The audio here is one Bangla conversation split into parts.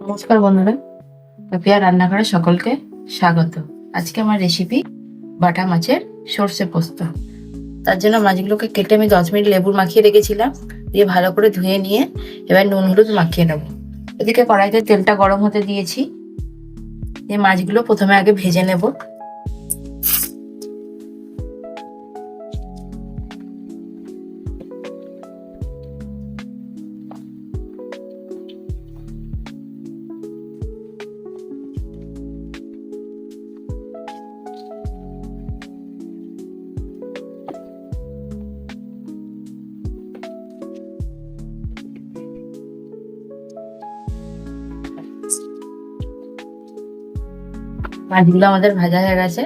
নমস্কার বন্ধুরা, পাপিয়া রান্নাঘরে সকলকে স্বাগত। আজকে আমার রেসিপি বাটা মাছের সর্ষে পোস্ত। তার জন্য মাছগুলোকে কেটে আমি 10 মিনিট লেবু মাখিয়ে রেখেছিলাম, দিয়ে ভালো করে ধুয়ে নিয়ে এবার নুন হলুদ মাখিয়ে নেব। এদিকে কড়াইতে তেলটা গরম হতে দিয়েছি, এই মাছগুলো প্রথমে আগে ভেজে নেব। মাছগুলো আমাদের ভাজা হয়ে গেছে।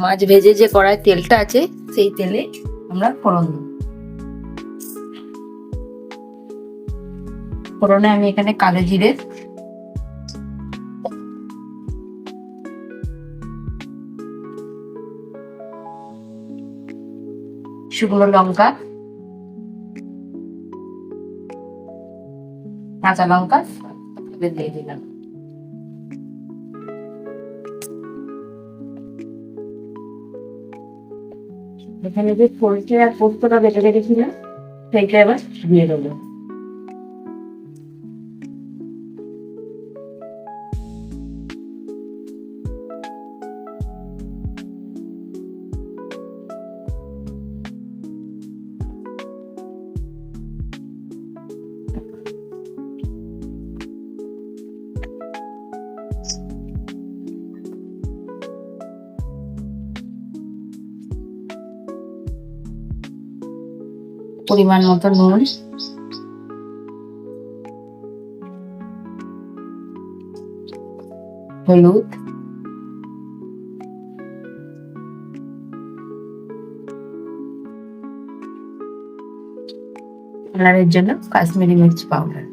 মাছ ভেজে যে কড়াই তেলটা আছে সেই তেলে আমরা ফোড়ন দেব। ফোড়নে আমি এখানে কালো জিরে, শুকনো লঙ্কা, কাঁচা লঙ্কা দিয়ে দিলাম। এখানে যে সরষে আর পোস্তটা বেটে রেখেছিলাম সেইটা এবার দিয়ে দেবো। পরিমাণ মতো নুন, হলুদ, কালারের জন্য কাশ্মীরি মির্চ পাউডার।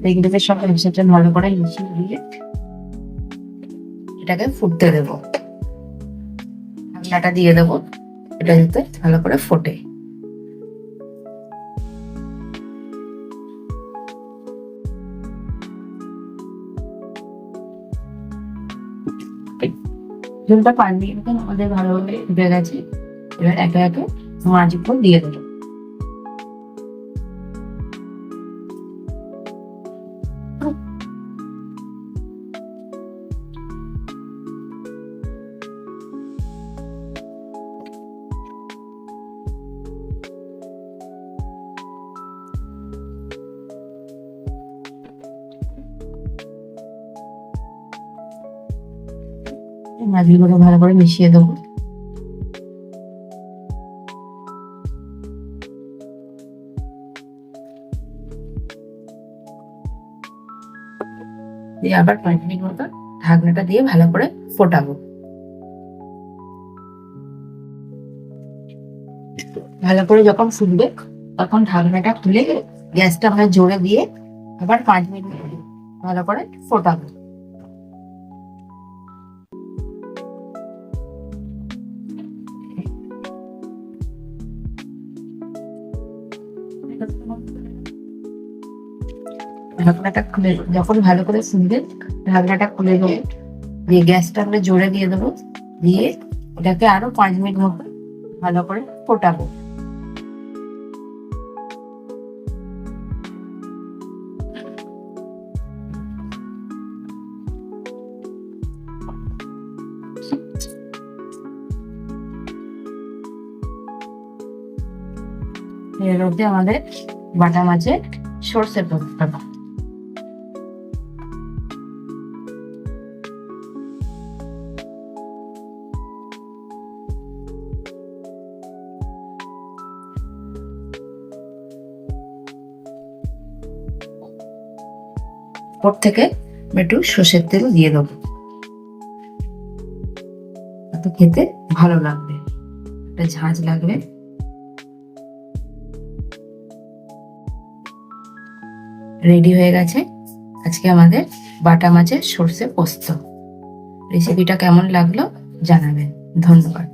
এগুলোকে সব একসাথে ভালো করে মিশিয়ে দিয়ে এটাকে ফুটতে দেবো। ঢাকনাটা দিয়ে দেবো, এটা যাতে ভালো করে ফোটে। ঝোলটা 5 মিনিট মতন আমাদের ভালোভাবে ফুটে গেছে। এবার একে একে মাছগুলো দিয়ে দেবো। মাছগুলো ভালো করে মিশিয়ে দেবো। দিয়ে আবার 5 মিনিট মতো ঢাকনাটা দিয়ে ভালো করে ফোটাবো। ভালো করে যখন ফুটবে তখন ঢাকনাটা খুলে গ্যাসটা আমরা জোরে দিয়ে আবার 5 মিনিট ভালো করে ফোটাবো। ঢাকনাটা খুলে যখন ভালো করে ফুটবে ঢাকনাটা খুলে দেবো, দিয়ে গ্যাসটা আমরা জোরে দিয়ে দেবো, দিয়ে এটাকে আরো 5 মিনিট মতো ভালো করে ফোটাবো। এর মধ্যে আমাদের বাটা মাছের সর্ষে পোস্ত। উপর থেকে একটু সর্ষের তেল দিয়ে দেবো, খেতে ভালো লাগবে, একটা ঝাঁঝ লাগবে। রেডি হয়ে গেছে আজকে আমাদের বাটা মাছের সর্ষে পোস্ত। রেসিপিটা কেমন লাগলো জানাবেন। ধন্যবাদ।